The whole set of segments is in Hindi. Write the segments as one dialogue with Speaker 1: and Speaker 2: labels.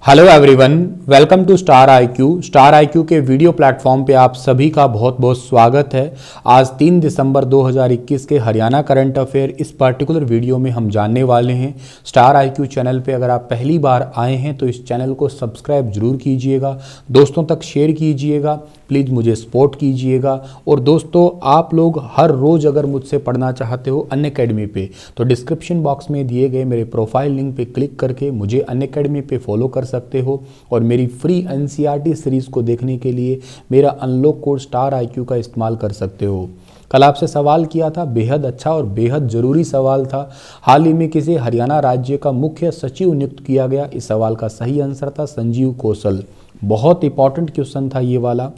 Speaker 1: Hello everyone, welcome to star IQ. Star IQ के वीडियो प्लेटफॉर्म पे आप सभी का बहुत बहुत स्वागत है। आज 3 दिसंबर 2021 के हरियाणा करंट अफेयर इस पर्टिकुलर वीडियो में हम जानने वाले हैं। स्टार आईक्यू चैनल पे अगर आप पहली बार आए हैं तो इस चैनल को सब्सक्राइब जरूर कीजिएगा, दोस्तों तक शेयर कीजिएगा, प्लीज़ मुझे सपोर्ट कीजिएगा। और दोस्तों, आप लोग हर रोज़ अगर मुझसे पढ़ना चाहते हो अनअकैडमी पे तो डिस्क्रिप्शन बॉक्स में दिए गए मेरे प्रोफाइल लिंक पे क्लिक करके मुझे अनअकैडमी पे फॉलो कर सकते हो। और मेरी फ्री एनसीईआरटी सीरीज़ को देखने के लिए मेरा अनलॉक कोड स्टार आईक्यू का इस्तेमाल कर सकते हो। कल आपसे सवाल किया था, बेहद अच्छा और बेहद ज़रूरी सवाल था। हाल ही में किसे हरियाणा राज्य का मुख्य सचिव नियुक्त किया गया? इस सवाल का सही आंसर था संजीव कौशल। बहुत इंपॉर्टेंट क्वेश्चन था ये वाला।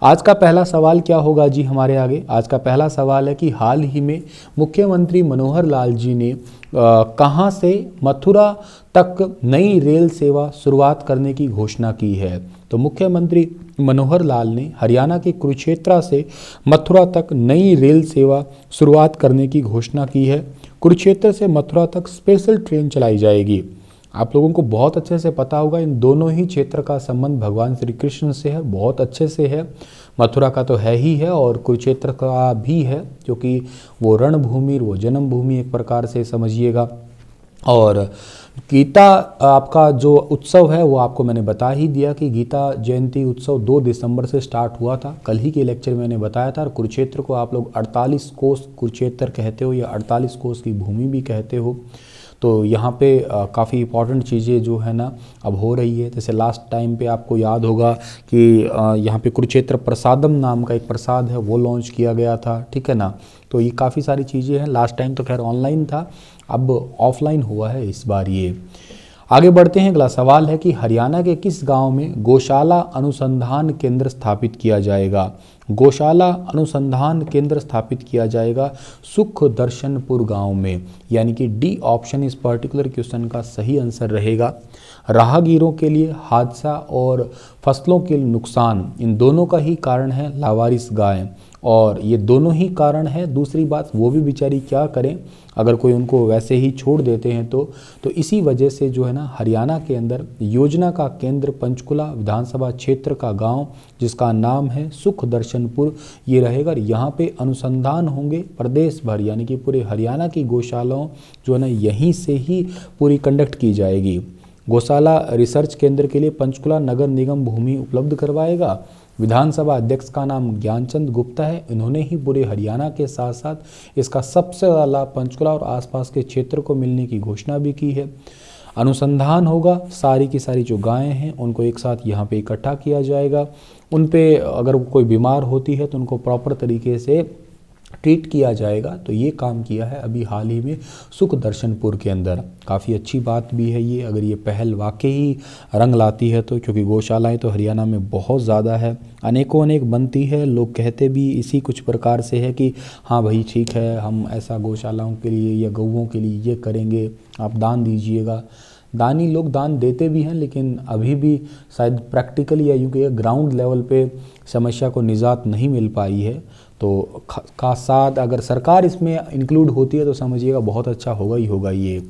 Speaker 1: आज का पहला सवाल क्या होगा जी हमारे आगे? आज का पहला सवाल है कि हाल ही में मुख्यमंत्री मनोहर लाल जी ने कहां से मथुरा तक नई रेल सेवा शुरुआत करने की घोषणा की है? तो मुख्यमंत्री मनोहर लाल ने हरियाणा के कुरुक्षेत्र से मथुरा तक नई रेल सेवा शुरुआत करने की घोषणा की है। कुरुक्षेत्र से मथुरा तक स्पेशल ट्रेन चलाई जाएगी। आप लोगों को बहुत अच्छे से पता होगा, इन दोनों ही क्षेत्र का संबंध भगवान श्री कृष्ण से है, बहुत अच्छे से है। मथुरा का तो है ही है और कुरुक्षेत्र का भी है, क्योंकि वो रणभूमि, वो जन्मभूमि एक प्रकार से समझिएगा। और गीता आपका जो उत्सव है वो आपको मैंने बता ही दिया कि गीता जयंती उत्सव 2 दिसंबर से स्टार्ट हुआ था। कल ही के लेक्चर में मैंने बताया था। और कुरुक्षेत्र को आप लोग 48 कोस कुरुक्षेत्र कहते हो या 48 कोस की भूमि भी कहते हो। तो यहाँ पे काफ़ी इंपॉर्टेंट चीज़ें जो है ना अब हो रही है। जैसे लास्ट टाइम पे आपको याद होगा कि यहाँ पे कुरुक्षेत्र प्रसादम नाम का एक प्रसाद है वो लॉन्च किया गया था, ठीक है ना। तो ये काफ़ी सारी चीज़ें हैं। लास्ट टाइम तो खैर ऑनलाइन था, अब ऑफलाइन हुआ है इस बार ये। आगे बढ़ते हैं। अगला सवाल है कि हरियाणा के किस गांव में गौशाला अनुसंधान केंद्र स्थापित किया जाएगा? गौशाला अनुसंधान केंद्र स्थापित किया जाएगा सुख दर्शनपुर गांव में, यानी कि डी ऑप्शन इस पर्टिकुलर क्वेश्चन का सही आंसर रहेगा। राहगीरों के लिए हादसा और फसलों के नुकसान, इन दोनों का ही कारण है लावारिस गाय, और ये दोनों ही कारण है। दूसरी बात, वो भी बेचारी क्या करें अगर कोई उनको वैसे ही छोड़ देते हैं तो इसी वजह से जो है ना हरियाणा के अंदर योजना का केंद्र पंचकुला विधानसभा क्षेत्र का गांव जिसका नाम है सुख दर्शनपुर ये रहेगा। यहाँ पे अनुसंधान होंगे प्रदेश भर, यानी कि पूरे हरियाणा की गौशालाओं जो है ना यहीं से ही पूरी कंडक्ट की जाएगी। गौशाला रिसर्च केंद्र के लिए पंचकुला नगर निगम भूमि उपलब्ध करवाएगा। विधानसभा अध्यक्ष का नाम ज्ञानचंद गुप्ता है। इन्होंने ही पूरे हरियाणा के साथ साथ इसका सबसे ज़्यादा लाभ पंचकुला और आसपास के क्षेत्र को मिलने की घोषणा भी की है। अनुसंधान होगा, सारी की सारी जो गायें हैं उनको एक साथ यहाँ पे इकट्ठा किया जाएगा। उन पे अगर कोई बीमार होती है तो उनको प्रॉपर तरीके से ट्रीट किया जाएगा। तो ये काम किया है अभी हाल ही में सुख दर्शनपुर के अंदर। काफ़ी अच्छी बात भी है ये, अगर ये पहल वाकई रंग लाती है तो, क्योंकि गौशालाएं तो हरियाणा में बहुत ज़्यादा है, अनेकों अनेक बनती है। लोग कहते भी इसी कुछ प्रकार से है कि हाँ भाई ठीक है, हम ऐसा गौशालाओं के लिए या गऊओं के लिए ये करेंगे, आप दान दीजिएगा। दानी लोग दान देते भी हैं, लेकिन अभी भी शायद प्रैक्टिकली या यूँ कि ग्राउंड लेवल पे समस्या को निजात नहीं मिल पाई है। तो का साथ अगर सरकार इसमें इंक्लूड होती है तो समझिएगा बहुत अच्छा होगा ही होगा ये।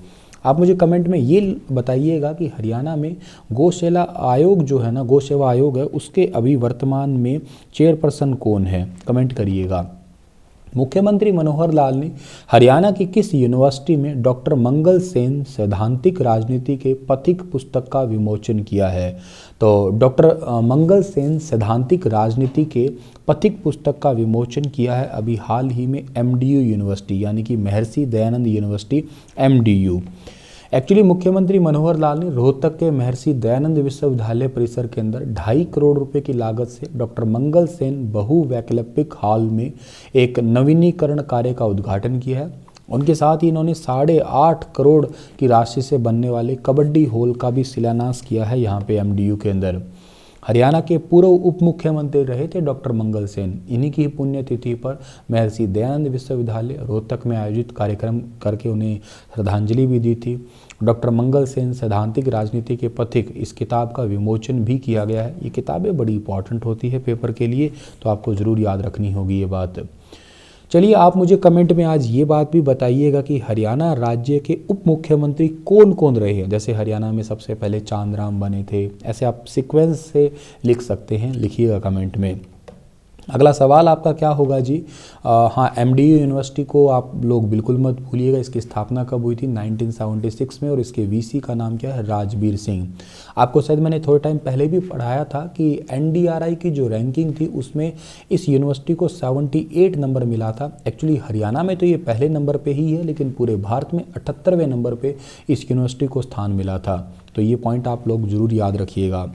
Speaker 1: आप मुझे कमेंट में ये बताइएगा कि हरियाणा में गौशाला आयोग जो है ना, गौ सेवा आयोग है, उसके अभी वर्तमान में चेयरपर्सन कौन है? कमेंट करिएगा। मुख्यमंत्री मनोहर लाल ने हरियाणा की किस यूनिवर्सिटी में डॉक्टर मंगल सेन सैद्धांतिक राजनीति के पथिक पुस्तक का विमोचन किया है? तो डॉक्टर मंगल सेन सैद्धांतिक राजनीति के पथिक पुस्तक का विमोचन किया है अभी हाल ही में एमडीयू यूनिवर्सिटी, यानी कि Maharshi Dayanand university MDU. Actually मुख्यमंत्री मनोहर लाल ने रोहतक के महर्षि दयानंद विश्वविद्यालय परिसर के अंदर 2.5 करोड़ रुपए की लागत से डॉक्टर मंगल सेन बहुवैकल्पिक हॉल में एक नवीनीकरण कार्य का उद्घाटन किया है। उनके साथ ही इन्होंने 8.5 करोड़ की राशि से बनने वाले कबड्डी हॉल का भी शिलान्यास किया है यहाँ पे एमडीयू के अंदर। हरियाणा के पूर्व उप मुख्यमंत्री रहे थे डॉक्टर मंगल सेन। इन्हीं की पुण्यतिथि पर महर्षि दयानंद विश्वविद्यालय रोहतक में आयोजित कार्यक्रम करके उन्हें श्रद्धांजलि भी दी थी। डॉक्टर मंगल सेन सैद्धांतिक राजनीति के पथिक, इस किताब का विमोचन भी किया गया है। ये किताबें बड़ी इंपॉर्टेंट होती है पेपर के लिए, तो आपको ज़रूर याद रखनी होगी ये बात। चलिए आप मुझे कमेंट में आज ये बात भी बताइएगा कि हरियाणा राज्य के उप मुख्यमंत्री कौन कौन रहे हैं। जैसे हरियाणा में सबसे पहले चांदराम बने थे, ऐसे आप सीक्वेंस से लिख सकते हैं, लिखिएगा कमेंट में। अगला सवाल आपका क्या होगा जी? हाँ, एमडीयू यूनिवर्सिटी को आप लोग बिल्कुल मत भूलिएगा। इसकी स्थापना कब हुई थी? 1976 में, और इसके वीसी का नाम क्या है? राजबीर सिंह। आपको शायद मैंने थोड़े टाइम पहले भी पढ़ाया था कि एनडीआरआई की जो रैंकिंग थी उसमें इस यूनिवर्सिटी को 78 नंबर मिला था। एक्चुअली हरियाणा में तो ये पहले नंबर पे ही है, लेकिन पूरे भारत में 78वें नंबर पे इस यूनिवर्सिटी को स्थान मिला था। तो ये पॉइंट आप लोग जरूर याद रखिएगा।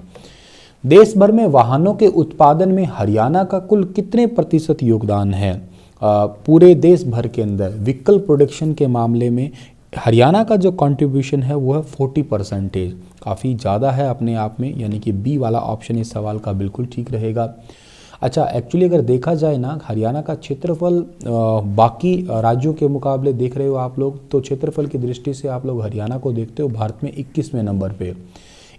Speaker 1: देश भर में वाहनों के उत्पादन में हरियाणा का कुल कितने प्रतिशत योगदान है? पूरे देश भर के अंदर व्हीकल प्रोडक्शन के मामले में हरियाणा का जो कंट्रीब्यूशन है वो है 40%। काफ़ी ज़्यादा है अपने आप में, यानी कि बी वाला ऑप्शन इस सवाल का बिल्कुल ठीक रहेगा। अच्छा, एक्चुअली अगर देखा जाए ना, हरियाणा का क्षेत्रफल बाकी राज्यों के मुकाबले देख रहे हो आप लोग, तो क्षेत्रफल की दृष्टि से आप लोग हरियाणा को देखते हो भारत में 21वें नंबर पे।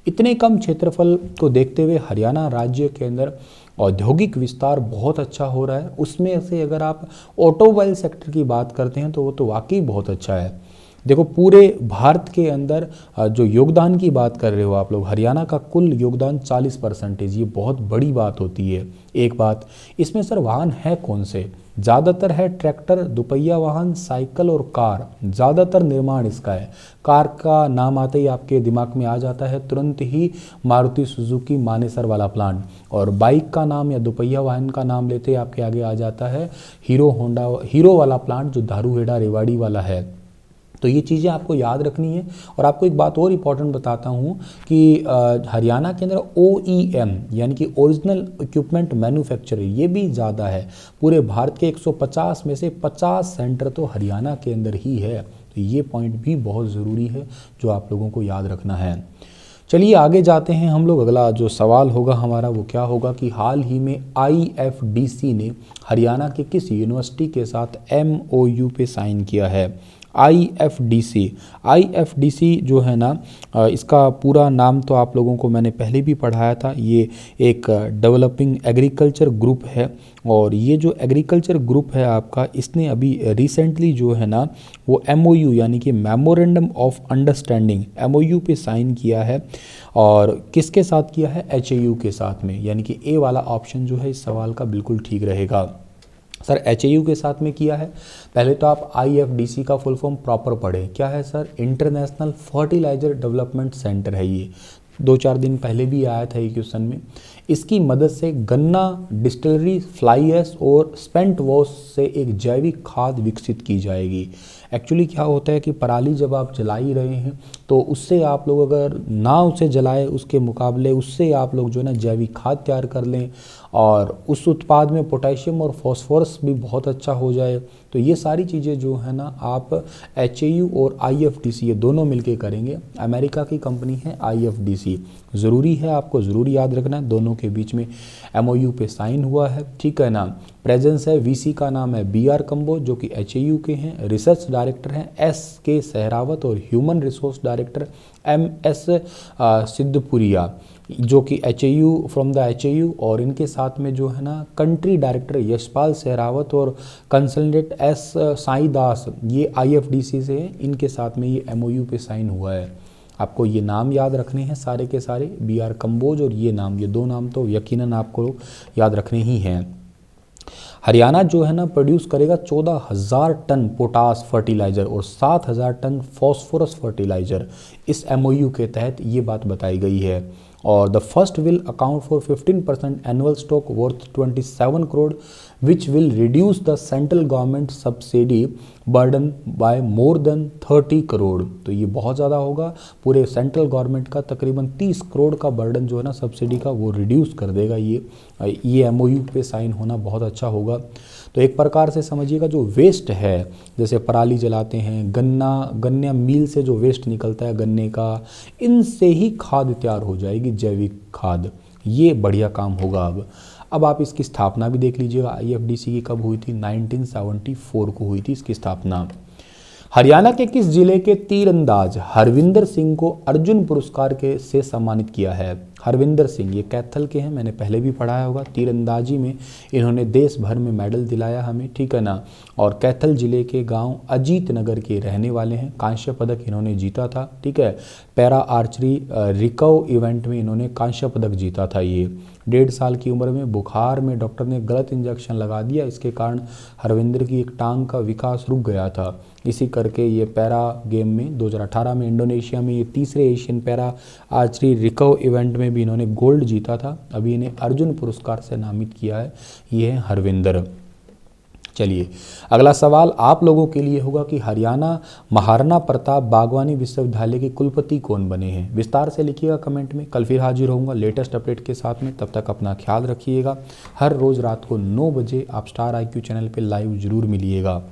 Speaker 1: इतने कम क्षेत्रफल को देखते हुए हरियाणा राज्य के अंदर औद्योगिक विस्तार बहुत अच्छा हो रहा है। उसमें से अगर आप ऑटोमोबाइल सेक्टर की बात करते हैं तो वो तो वाकई बहुत अच्छा है। देखो, पूरे भारत के अंदर जो योगदान की बात कर रहे हो आप लोग, हरियाणा का कुल योगदान 40%, ये बहुत बड़ी बात होती है। एक बात, इसमें सर वाहन है कौन से? ज़्यादातर है ट्रैक्टर, दोपहिया वाहन, साइकिल और कार। ज़्यादातर निर्माण इसका है। कार का नाम आते ही आपके दिमाग में आ जाता है तुरंत ही मारुति सुजुकी मानेसर वाला प्लांट, और बाइक का नाम या दोपहिया वाहन का नाम लेते ही आपके आगे आ जाता है हीरो वाला प्लांट जो धारूहेड़ा रेवाड़ी वाला है। तो ये चीज़ें आपको याद रखनी है। और आपको एक बात और इम्पॉर्टेंट बताता हूँ कि हरियाणा के अंदर OEM यानी कि ओरिजिनल इक्विपमेंट मैन्युफैक्चर ये भी ज़्यादा है। पूरे भारत के 150 में से 50 सेंटर तो हरियाणा के अंदर ही है। तो ये पॉइंट भी बहुत ज़रूरी है जो आप लोगों को याद रखना है। चलिए आगे जाते हैं हम लोग। अगला जो सवाल होगा हमारा वो क्या होगा कि हाल ही में IFDC ने हरियाणा के किस यूनिवर्सिटी के साथ MOU पे साइन किया है? IFDC जो है ना, इसका पूरा नाम तो आप लोगों को मैंने पहले भी पढ़ाया था। ये एक डेवलपिंग एग्रीकल्चर ग्रुप है, और ये जो एग्रीकल्चर ग्रुप है आपका, इसने अभी रिसेंटली जो है ना वो MOU यानी कि मेमोरेंडम ऑफ अंडरस्टैंडिंग MOU पे साइन किया है। और किसके साथ किया है? HAU के साथ में, यानी कि ए वाला ऑप्शन जो है इस सवाल का बिल्कुल ठीक रहेगा। सर HAU के साथ में किया है। पहले तो आप IFDC का फुल फॉर्म प्रॉपर पढ़ें। क्या है sir? International fertiliser development centre है। ये 2-4 दिन पहले भी आया था ये क्वेश्चन में। इसकी मदद से गन्ना डिस्टिलरी, फ्लाई ऐश और स्पेंट वॉश से एक जैविक खाद विकसित की जाएगी। एक्चुअली क्या होता है कि पराली जब आप जला ही रहे हैं तो उससे आप लोग अगर ना उसे जलाए, उसके मुकाबले उससे आप लोग जो है ना जैविक खाद तैयार कर लें, और उस उत्पाद में पोटेशियम और फॉस्फोरस भी बहुत अच्छा हो जाए। तो ये सारी चीज़ें जो है ना आप HAU और IFDC ये दोनों मिलके करेंगे। अमेरिका की कंपनी है IFDC। ज़रूरी है, आपको ज़रूर याद रखना है, दोनों के बीच में MOU पे साइन हुआ है, ठीक है ना। प्रेजेंस है, VC का नाम है BR कंबोज जो कि HAU के हैं। रिसर्च डायरेक्टर हैं SK सहरावत, और ह्यूमन रिसोर्स डायरेक्टर MS सिद्धपुरिया जो कि HAU फ्रॉम द HAU, और इनके साथ में जो है ना कंट्री डायरेक्टर यशपाल सहरावत और कंसल्टेंट S साई दास, ये IFDC से हैं। इनके साथ में ये MOU पे साइन हुआ है। आपको ये नाम याद रखने हैं सारे के सारे, BR कंबोज और ये नाम, ये दो नाम तो यकीनन आपको याद रखने ही हैं। हरियाणा जो है ना प्रोड्यूस करेगा 14,000 टन पोटास फर्टिलाइज़र और 7,000 टन फॉस्फोरस फर्टिलाइज़र। इस MOU के तहत ये बात बताई गई है। और the first will account for 15% annual stock worth 27 crore which will reduce the central government subsidy burden bye more than 30 crore. तो ये बहुत ज़्यादा होगा। पूरे सेंट्रल गवर्नमेंट का तकरीबन 30 करोड़ का बर्डन जो है ना सब्सिडी का वो रिड्यूस कर देगा। ये MOU पे साइन होना बहुत अच्छा होगा। तो एक प्रकार से समझिएगा जो वेस्ट है, जैसे पराली जलाते हैं, गन्ना मिल से जो वेस्ट निकलता है गन्ने का, इनसे ही खाद तैयार हो जाएगी, जैविक खाद। ये बढ़िया काम होगा। अब आप इसकी स्थापना भी देख लीजिएगा। IFDC की कब हुई थी? 1974 को हुई थी इसकी स्थापना। हरियाणा के किस जिले के तीरंदाज हरविंदर सिंह को अर्जुन पुरस्कार से सम्मानित किया है? हरविंदर सिंह, ये कैथल के हैं, मैंने पहले भी पढ़ाया होगा। तीरंदाजी में इन्होंने देश भर में मेडल दिलाया हमें, ठीक है ना। और कैथल जिले के गांव अजीत नगर के रहने वाले हैं। कांस्य पदक इन्होंने जीता था, ठीक है। पैरा आर्चरी रिकर्व इवेंट में इन्होंने कांस्य पदक जीता था। ये 1.5 साल की उम्र में बुखार में डॉक्टर ने गलत इंजेक्शन लगा दिया, इसके कारण हरविंदर की एक टांग का विकास रुक गया था। इसी करके ये पैरा गेम में 2018 में इंडोनेशिया में ये तीसरे Asian para archery recurve event में भी इन्होंने गोल्ड जीता था। अभी इन्हें अर्जुन पुरस्कार से नामित किया है। ये है हरविंदर। चलिए अगला सवाल आप लोगों के लिए होगा कि हरियाणा महाराणा प्रताप बागवानी विश्वविद्यालय के कुलपति कौन बने हैं। विस्तार से लिखिएगा कमेंट में। कल फिर हाजिर होऊंगा लेटेस्ट अपडेट के साथ में। तब तक अपना ख्याल रखिएगा। हर रोज़ रात को 9 बजे आप स्टार IQ चैनल पे लाइव जरूर मिलिएगा।